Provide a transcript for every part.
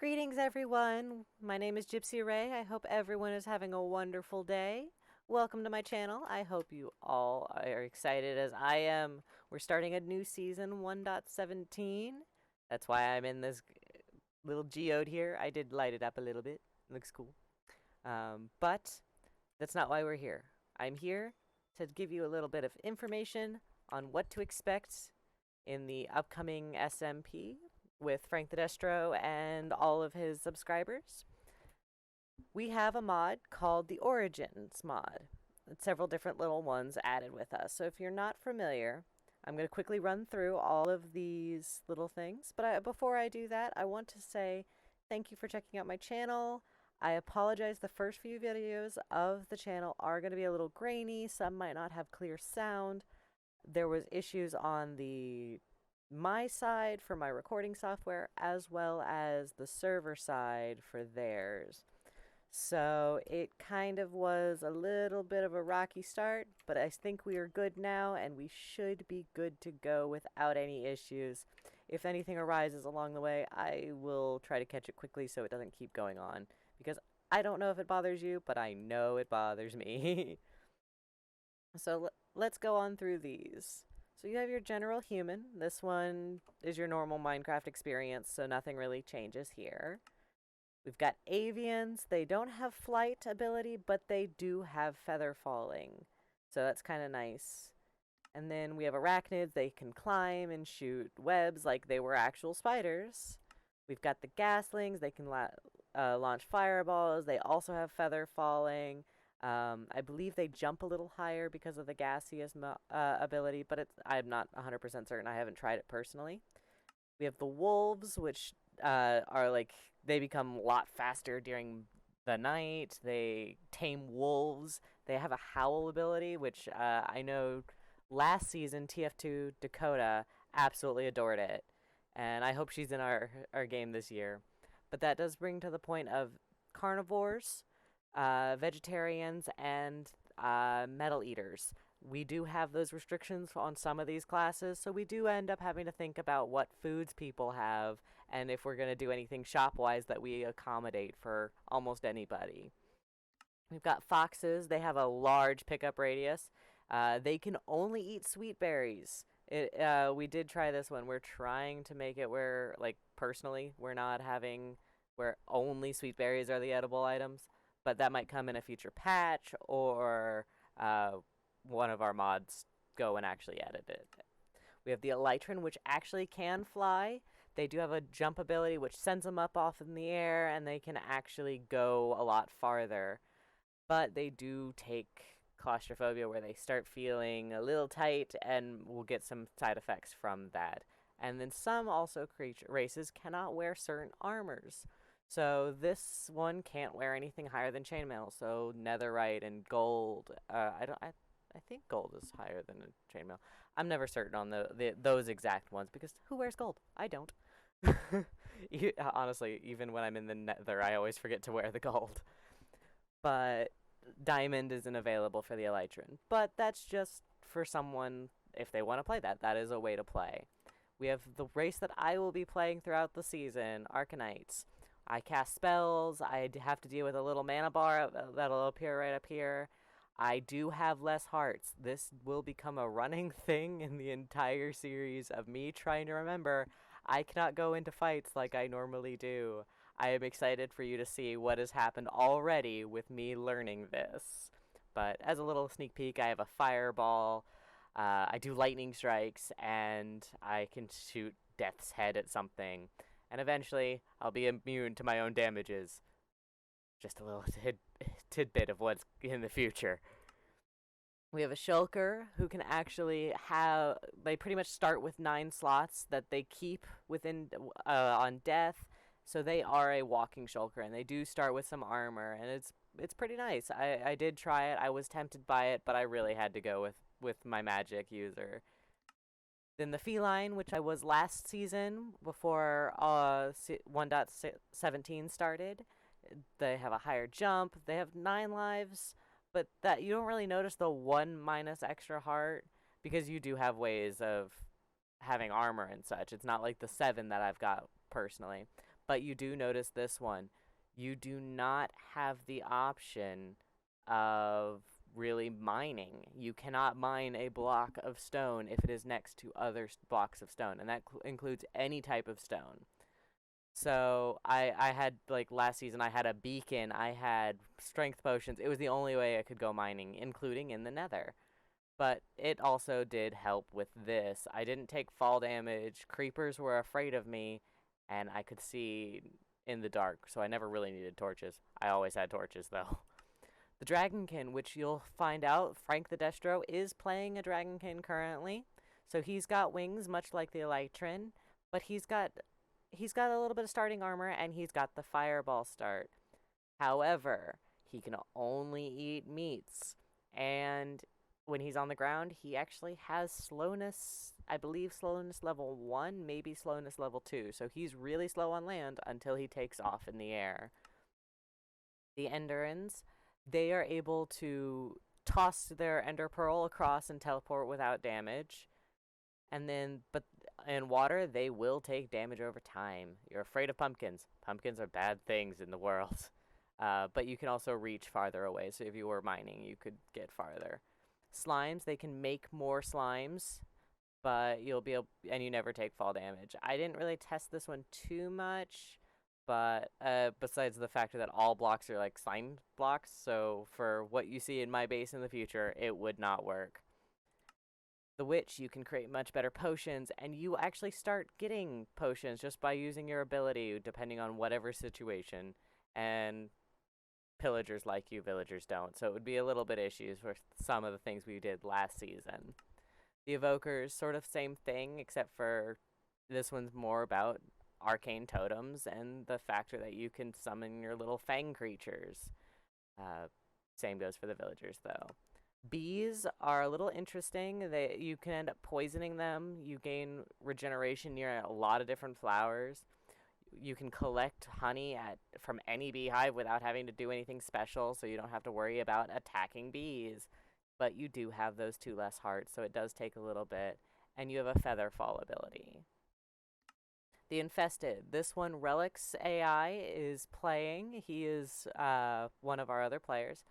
Greetings, everyone. My name is Gypsy Ray. I hope everyone is having a wonderful day. Welcome to my channel. I hope you all are excited as I am. We're starting a new season 1.17. That's why I'm in this little geode here. I did light it up a little bit. It looks cool. But that's not why we're here. I'm here to give you a little bit of information on what to expect in the upcoming SMP with Frank the Destro and all of his subscribers. We have a mod called the Origins mod. Several different little ones added with us. So if you're not familiar, I'm going to quickly run through all of these little things. But before I do that, I want to say thank you for checking out my channel. I apologize, the first few videos of the channel are going to be a little grainy. Some might not have clear sound. There was issues on my side for my recording software as well as the server side for theirs. So it kind of was a little bit of a rocky start, but I think we are good now and we should be good to go without any issues. If anything arises along the way, I will try to catch it quickly so it doesn't keep going on, because I don't know if it bothers you, but I know it bothers me. So let's go on through these. So you have your general human. This one is your normal Minecraft experience, so nothing really changes here. We've got avians. They don't have flight ability, but they do have feather falling. So that's kind of nice. And then we have arachnids. They can climb and shoot webs like they were actual spiders. We've got the gaslings. They can launch fireballs. They also have feather falling. I believe they jump a little higher because of the gaseous ability, but I'm not 100% certain. I haven't tried it personally. We have the wolves, which are like, they become a lot faster during the night. They tame wolves. They have a howl ability, which I know last season TF2 Dakota absolutely adored it, and I hope she's in our game this year. But that does bring to the point of carnivores, vegetarians, and metal eaters. We do have those restrictions on some of these classes, so we do end up having to think about what foods people have and if we're going to do anything shop-wise that we accommodate for almost anybody. We've got foxes. They have a large pickup radius. They can only eat sweet berries. We did try this one. We're trying to make it where, like, personally, we're not having where only sweet berries are the edible items, but that might come in a future patch, or one of our mods go and actually edit it. We have the elytron, which actually can fly. They do have a jump ability, which sends them up off in the air, and they can actually go a lot farther. But they do take claustrophobia, where they start feeling a little tight, and we'll get some side effects from that. And then some also races cannot wear certain armors. So this one can't wear anything higher than chainmail. So netherite and gold. I think gold is higher than a chainmail. I'm never certain on those exact ones, because who wears gold? I don't. Honestly, even when I'm in the nether, I always forget to wear the gold. But diamond isn't available for the elytron. But that's just for someone, if they want to play that. That is a way to play. We have the race that I will be playing throughout the season, Arcanites. I cast spells. I have to deal with a little mana bar that'll appear right up here. I do have less hearts. This will become a running thing in the entire series of me trying to remember I cannot go into fights like I normally do. I am excited for you to see what has happened already with me learning this. But as a little sneak peek, I have a fireball. I do lightning strikes, and I can shoot Death's Head at something. And eventually, I'll be immune to my own damages. Just a little tidbit of what's in the future. We have a Shulker who can actually have... They pretty much start with 9 slots that they keep within on death. So they are a walking Shulker, and they do start with some armor, and it's pretty nice. I did try it. I was tempted by it, but I really had to go with my magic user. Then the feline, which I was last season before 1.17 started. They have a higher jump. They have 9 lives, but that you don't really notice the 1 minus extra heart, because you do have ways of having armor and such. It's not like the 7 that I've got personally. But you do notice this one. You do not have the option of really mining. You cannot mine a block of stone if it is next to other blocks of stone, and that includes any type of stone. So I had, like, last season I had a beacon, I had strength potions. It was the only way I could go mining, including in the nether. But it also did help with this. I didn't take fall damage, creepers were afraid of me, and I could see in the dark, so I never really needed torches. I always had torches, though. The Dragonkin, which you'll find out, Frank the Destro is playing a Dragonkin currently. So he's got wings, much like the Elytron, but he's got a little bit of starting armor, and he's got the fireball start. However, he can only eat meats, and when he's on the ground, he actually has slowness, I believe slowness level 1, maybe slowness level 2. So he's really slow on land until he takes off in the air. The Enderins, they are able to toss their Ender Pearl across and teleport without damage. And then, but in water, they will take damage over time. You're afraid of pumpkins. Pumpkins are bad things in the world. But you can also reach farther away. So if you were mining, you could get farther. Slimes, they can make more slimes, but you'll be able, and you never take fall damage. I didn't really test this one too much, but besides the factor that all blocks are like slime blocks, so for what you see in my base in the future, it would not work. The Witch, you can create much better potions, and you actually start getting potions just by using your ability, depending on whatever situation. And pillagers like you, villagers don't. So it would be a little bit issues for some of the things we did last season. The Evokers, sort of same thing, except for this one's more about arcane totems and the factor that you can summon your little fang creatures. Same goes for the villagers, though. Bees are a little interesting. You can end up poisoning them. You gain regeneration near a lot of different flowers. You can collect honey from any beehive without having to do anything special, so you don't have to worry about attacking bees. But you do have those 2 less hearts, so it does take a little bit. And you have a feather fall ability. The Infested. This one, Relics AI is playing. He is one of our other players.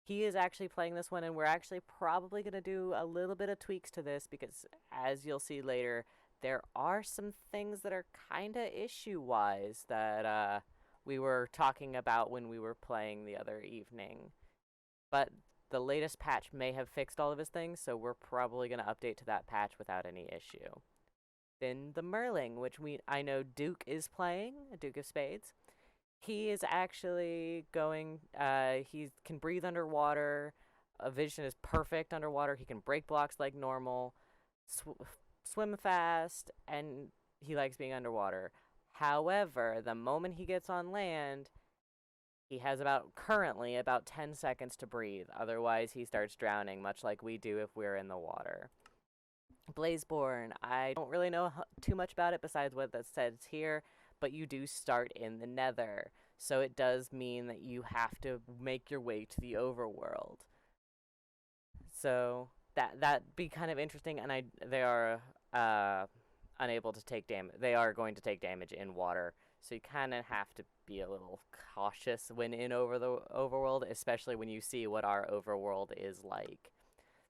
He is actually playing this one, and we're actually probably going to do a little bit of tweaks to this because, as you'll see later, there are some things that are kind of issue-wise that we were talking about when we were playing the other evening. But the latest patch may have fixed all of his things, so we're probably going to update to that patch without any issue. Then the Merling, which I know Duke is playing, Duke of Spades. He is actually going, he can breathe underwater. Vision is perfect underwater. He can break blocks like normal, swim fast, and he likes being underwater. However, the moment he gets on land, he has currently about 10 seconds to breathe. Otherwise, he starts drowning, much like we do if we're in the water. Blazeborn, I don't really know too much about it besides what that says here, but you do start in the nether. So it does mean that you have to make your way to the overworld. So that'd be kind of interesting, and they are unable to take damage. They are going to take damage in water, so you kind of have to be a little cautious when in over the overworld, especially when you see what our overworld is like.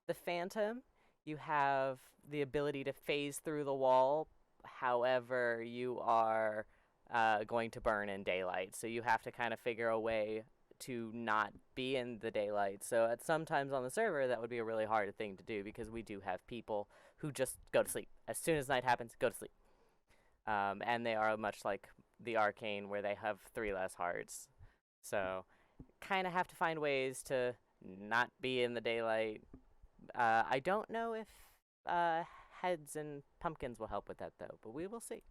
The Phantom, you have the ability to phase through the wall. However, you are going to burn in daylight, so you have to kind of figure a way to not be in the daylight. So at sometimes on the server, that would be a really hard thing to do because we do have people who just go to sleep. As soon as night happens, go to sleep. And they are much like the Arcane, where they have 3 less hearts. So kind of have to find ways to not be in the daylight. I don't know if heads and pumpkins will help with that, though, but we will see.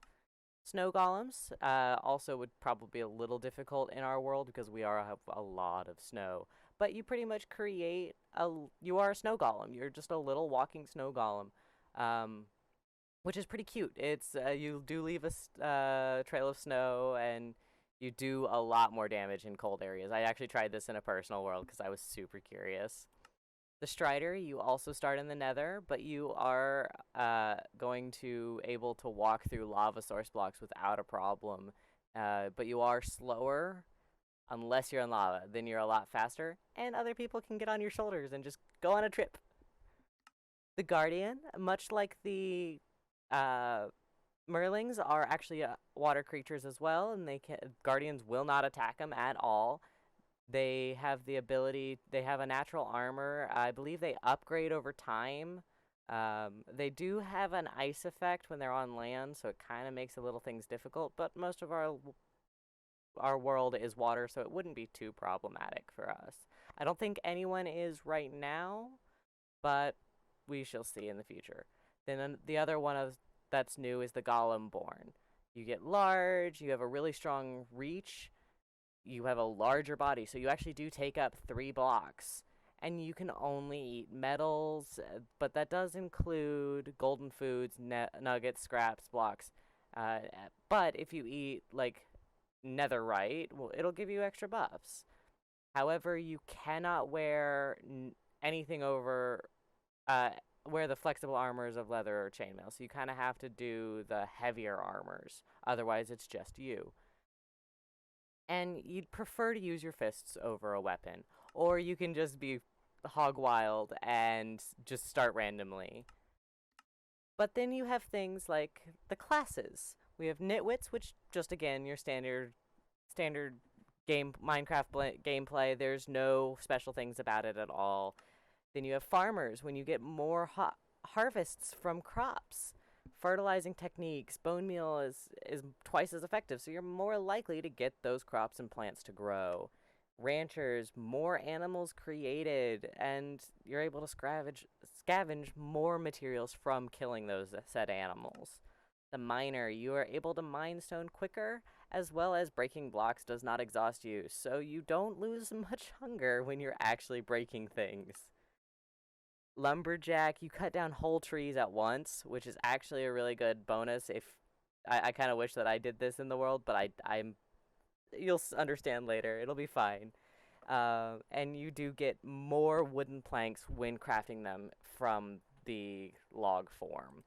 Snow golems also would probably be a little difficult in our world because we have a lot of snow. But you pretty much you are a snow golem. You're just a little walking snow golem, which is pretty cute. It's you do leave a trail of snow, and you do a lot more damage in cold areas. I actually tried this in a personal world because I was super curious. The Strider, you also start in the nether, but you are going to able to walk through lava source blocks without a problem but you are slower unless you're in lava. Then you're a lot faster, and other people can get on your shoulders and just go on a trip. The Guardian, much like the uh, Merlings, are actually water creatures as well, and Guardians will not attack them at all. They have the ability. They have a natural armor. I believe they upgrade over time. They do have an ice effect when they're on land, so it kind of makes the little things difficult. But most of our world is water, so it wouldn't be too problematic for us. I don't think anyone is right now, but we shall see in the future. Then the other one that's new is the Golem Born. You get large, you have a really strong reach, you have a larger body, so you actually do take up 3 blocks. And you can only eat metals, but that does include golden foods, nuggets, scraps, blocks. Uh, but if you eat, like, netherite, well, it'll give you extra buffs. However, you cannot wear anything over wear the flexible armors of leather or chainmail. So you kind of have to do the heavier armors. Otherwise, it's just you. And you'd prefer to use your fists over a weapon. Or you can just be hog wild and just start randomly. But then you have things like the classes. We have Nitwits, which just again your standard Minecraft gameplay. There's no special things about it at all. Then you have farmers when you get more harvests from crops. Fertilizing techniques, bone meal is twice as effective, so you're more likely to get those crops and plants to grow. Ranchers, more animals created, and you're able to scavenge more materials from killing those said animals. The miner, you are able to mine stone quicker, as well as breaking blocks does not exhaust you, so you don't lose much hunger when you're actually breaking things. Lumberjack, you cut down whole trees at once, which is actually a really good bonus. If I kind of wish that I did this in the world, but I'm you'll understand later. It'll be fine. And you do get more wooden planks when crafting them from the log form.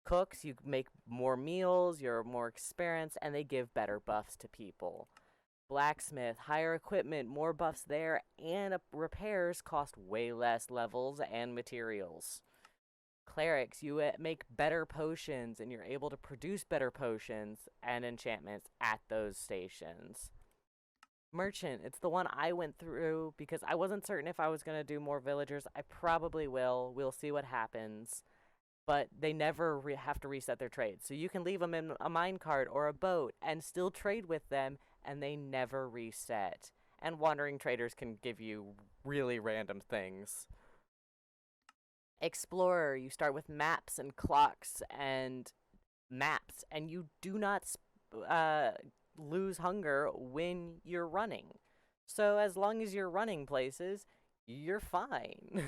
Cooks, you make more meals, you're more experienced, and they give better buffs to people. Blacksmith, higher equipment, more buffs there, and repairs cost way less levels and materials. Clerics, you make better potions, and you're able to produce better potions and enchantments at those stations. Merchant, it's the one I went through because I wasn't certain if I was going to do more villagers. I probably will. We'll see what happens. But they never have to reset their trade. So you can leave them in a minecart or a boat and still trade with them, and they never reset. And wandering traders can give you really random things. Explorer, you start with maps and clocks and maps, and you do not lose hunger when you're running. So as long as you're running places, you're fine.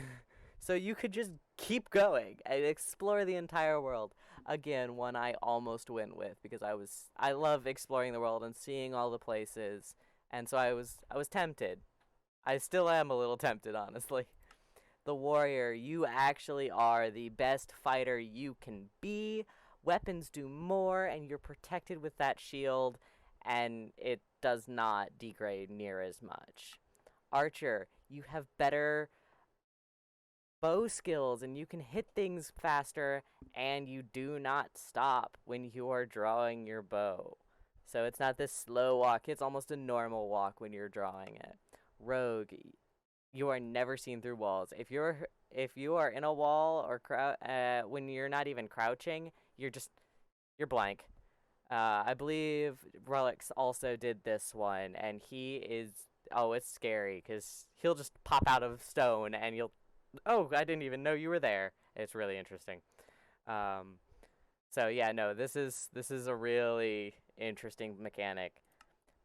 So you could just keep going and explore the entire world. Again, one I almost went with because I love exploring the world and seeing all the places, and so I was tempted. I still am a little tempted, honestly. The warrior, you actually are the best fighter you can be. Weapons do more, and you're protected with that shield, and it does not degrade near as much. Archer, you have better bow skills, and you can hit things faster, and you do not stop when you are drawing your bow. So it's not this slow walk, it's almost a normal walk when you're drawing it. Rogue, you are never seen through walls. If you are in a wall or when you're not even crouching, you're blank. I believe Relics also did this one, and it's scary because he'll just pop out of stone and I didn't even know you were there. It's really interesting. So yeah, no, this is a really interesting mechanic.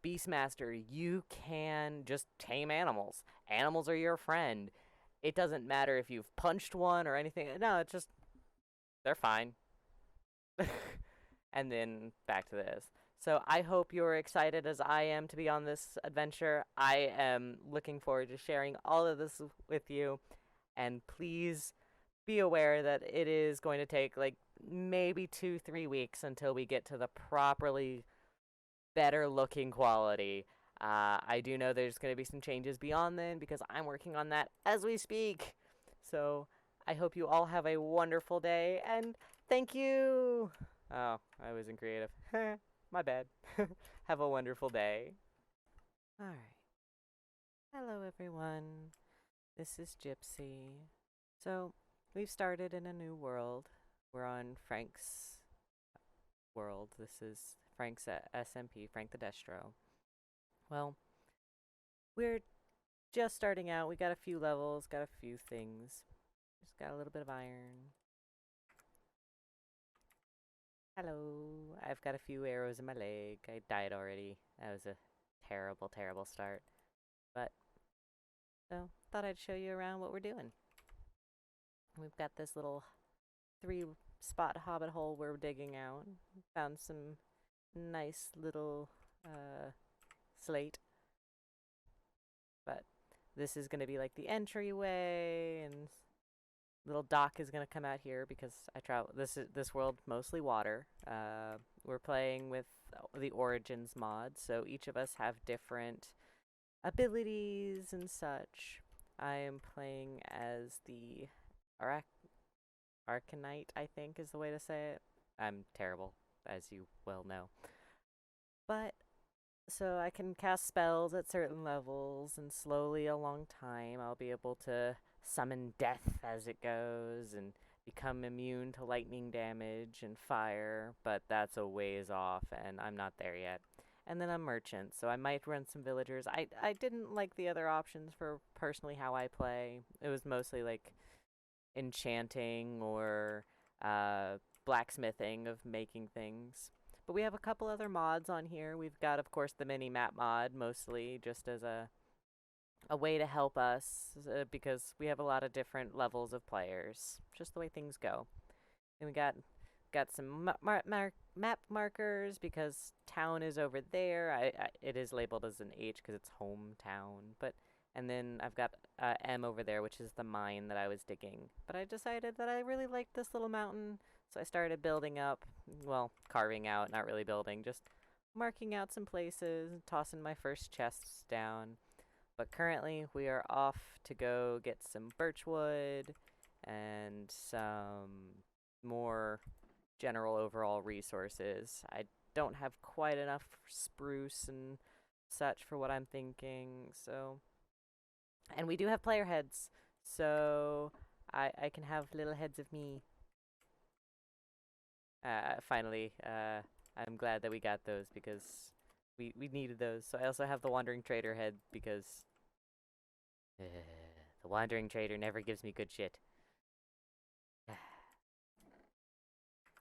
Beastmaster, you can just tame animals. Animals are your friend. It doesn't matter if you've punched one or anything. No, it's just they're fine. And then back to this. So I hope you're excited as I am to be on this adventure. I am looking forward to sharing all of this with you. And please be aware that it is going to take like maybe 2-3 weeks until we get to the properly better looking quality. I do know there's going to be some changes beyond then because I'm working on that as we speak. So I hope you all have a wonderful day and thank you. Oh, I wasn't creative. My bad. Have a wonderful day. All right. Hello, everyone. This is Gypsy. So we've started in a new world. We're on Frank's world. This is Frank's SMP, Frank the Destro. Well, we're just starting out. We got a few levels, got a few things. Just got a little bit of iron. Hello. I've got a few arrows in my leg. I died already. That was a terrible, terrible start. But, so, thought I'd show you around what we're doing. We've got this little 3-spot hobbit hole we're digging out. Found some nice little slate. But this is going to be like the entryway, and little dock is going to come out here because I travel. This world mostly water. We're playing with the Origins mod, so each of us have different abilities and such. I am playing as the Arcanite, I think is the way to say it. I'm terrible, as you well know. But so I can cast spells at certain levels, and slowly along time I'll be able to summon death as it goes and become immune to lightning damage and fire, but that's a ways off and I'm not there yet. And then I'm merchant, so I might run some villagers. I didn't like the other options for personally how I play. It was mostly like enchanting or blacksmithing of making things. But we have a couple other mods on here. We've got, of course, the mini-map mod, mostly just as a way to help us, because we have a lot of different levels of players. Just the way things go. And we got some map markers, because town is over there. It is labeled as an H because it's hometown. And then I've got M over there, which is the mine that I was digging. But I decided that I really liked this little mountain, so I started building up, well, carving out, not really building, just marking out some places, tossing my first chests down. But currently we are off to go get some birchwood and some more general overall resources. I don't have quite enough spruce and such for what I'm thinking, so... And we do have player heads, so I can have little heads of me. Finally, I'm glad that we got those because we needed those. So I also have the Wandering Trader head because the Wandering Trader never gives me good shit.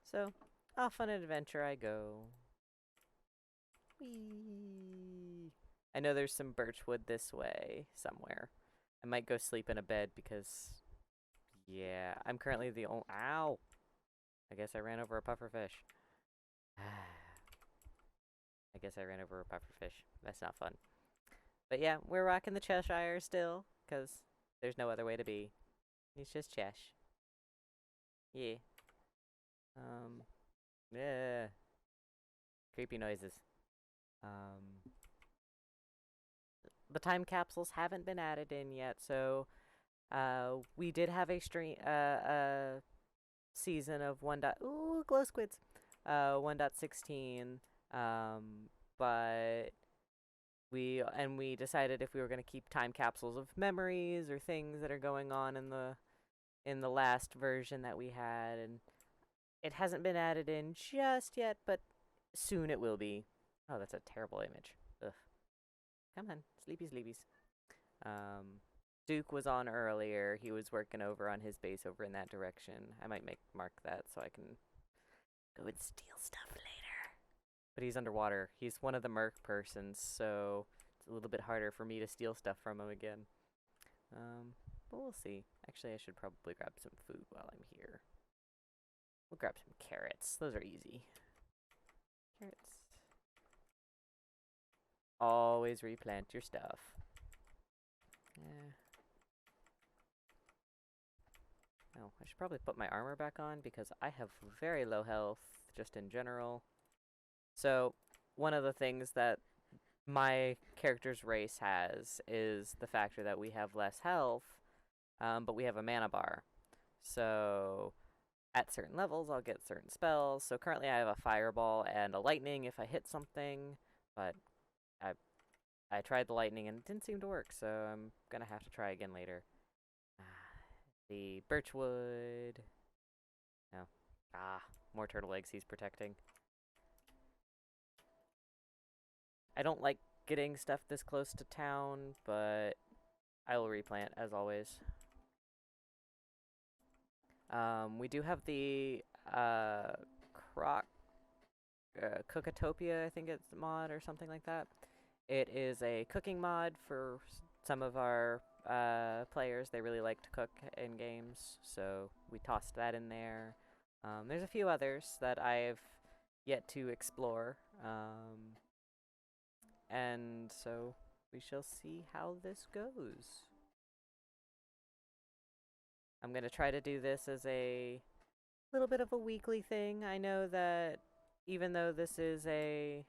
So, off on an adventure I go. Whee! I know there's some birchwood this way somewhere. I might go sleep in a bed because, yeah, I'm currently the only... Ow! I guess I ran over a pufferfish. I guess I ran over a pufferfish. That's not fun. But yeah, we're rocking the Cheshire still, because there's no other way to be. It's just Chesh. Yeah. Yeah. Creepy noises. The time capsules haven't been added in yet, so we did have a season of 1. Ooh, glow squids. 1.16. But we decided if we were going to keep time capsules of memories or things that are going on in the last version that we had, and it hasn't been added in just yet, but soon it will be. Oh, that's a terrible image. Ugh. Come on, sleepy sleepies. Duke was on earlier. He was working over on his base over in that direction. I might mark that so I can go and steal stuff later. But he's underwater. He's one of the merc persons, so it's a little bit harder for me to steal stuff from him again. But we'll see. Actually, I should probably grab some food while I'm here. We'll grab some carrots. Those are easy. Carrots. Always replant your stuff. Yeah. Oh, I should probably put my armor back on because I have very low health just in general. So, one of the things that my character's race has is the factor that we have less health, but we have a mana bar. So at certain levels, I'll get certain spells. So currently, I have a fireball and a lightning if I hit something, but I I tried the lightning and it didn't seem to work, so I'm gonna have to try again later. The birchwood. No. More turtle eggs he's protecting. I don't like getting stuff this close to town, but I will replant as always. We do have the croc Cookatopia, I think it's mod or something like that. It is a cooking mod for some of our players. They really like to cook in games, so we tossed that in there. There's a few others that I've yet to explore, and so we shall see how this goes. I'm going to try to do this as a little bit of a weekly thing. I know that even though this is a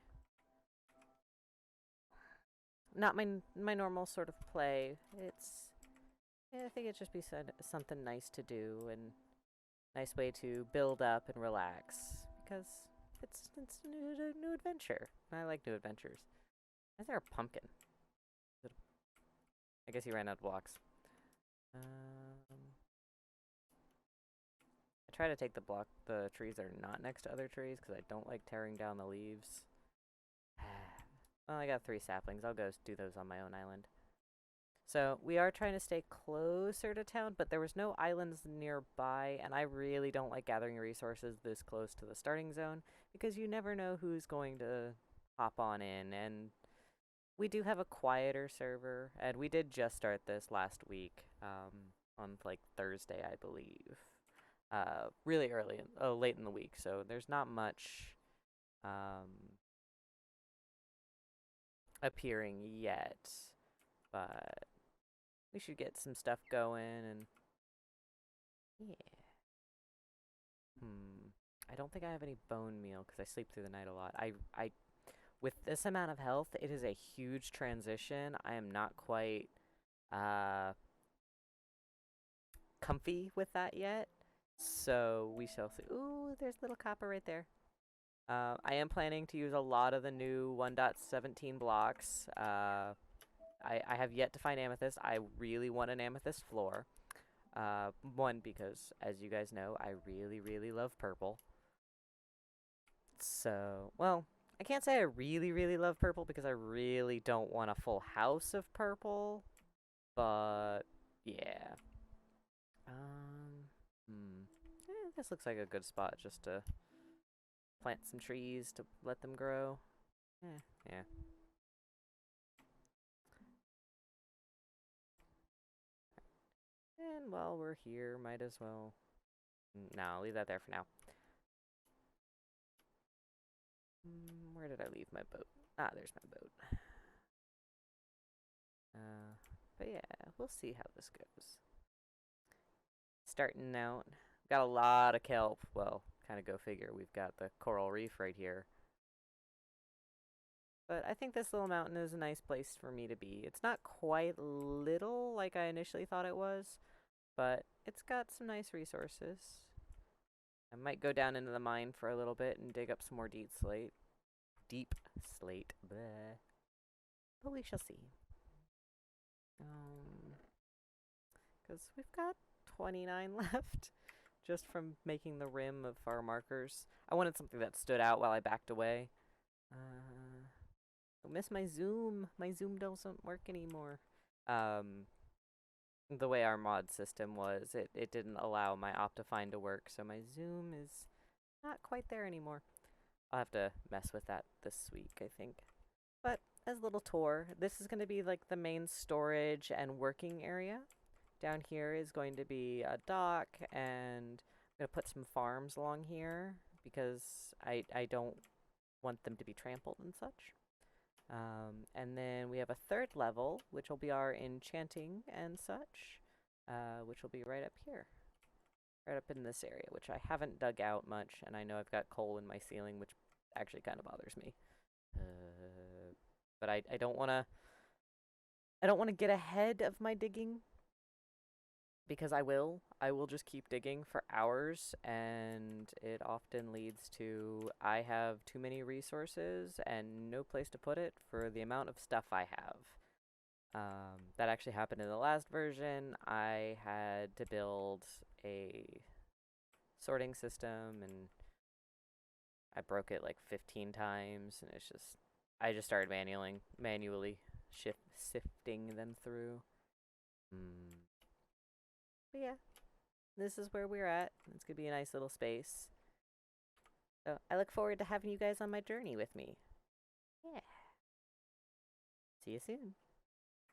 not my normal sort of play, I think it'd just be something nice to do and nice way to build up and relax because it's a new adventure. I like new adventures. Is there a pumpkin? I guess he ran out of blocks. I try to take the trees that are not next to other trees because I don't like tearing down the leaves. Well, I got 3 saplings. I'll go do those on my own island. So we are trying to stay closer to town, but there was no islands nearby, and I really don't like gathering resources this close to the starting zone because you never know who's going to hop on in. And we do have a quieter server, and we did just start this last week on like Thursday, I believe. Really early, late in the week, so there's not much appearing yet, but we should get some stuff going and yeah. I don't think I have any bone meal because I sleep through the night a lot. I with this amount of health, it is a huge transition. I am not quite comfy with that yet. So we shall see. Ooh, there's little copper right there. I am planning to use a lot of the new 1.17 blocks. I have yet to find amethyst. I really want an amethyst floor. One, because, as you guys know, I really, really love purple. So, well, I can't say I really, really love purple because I really don't want a full house of purple. But, yeah. This looks like a good spot just to plant some trees to let them grow. Yeah. And while we're here, might as well... No, I'll leave that there for now. Where did I leave my boat? There's my boat. But yeah, we'll see how this goes. Starting out, got a lot of kelp. Well, kind of go figure. We've got the coral reef right here. But I think this little mountain is a nice place for me to be. It's not quite little like I initially thought it was, but it's got some nice resources. I might go down into the mine for a little bit and dig up some more deep slate. Bleh. But we shall see. Because we've got 29 left just from making the rim of our markers. I wanted something that stood out while I backed away. I miss my zoom. My zoom doesn't work anymore. The way our mod system was, it didn't allow my Optifine to work, so my zoom is not quite there anymore. I'll have to mess with that this week, I think. But as a little tour, this is going to be like the main storage and working area. Down here is going to be a dock, and I'm going to put some farms along here because I don't want them to be trampled and such. And then we have a 3rd level, which will be our enchanting and such, which will be right up here. Right up in this area, which I haven't dug out much, and I know I've got coal in my ceiling, which actually kind of bothers me. But I don't want to. I don't want to get ahead of my digging because I will. I will just keep digging for hours, and it often leads to I have too many resources and no place to put it for the amount of stuff I have. That actually happened in the last version. I had to build a sorting system, and I broke it like 15 times, and I just started manually sifting them through. Mm. But yeah, this is where we're at. It's gonna be a nice little space. So I look forward to having you guys on my journey with me. Yeah. See you soon.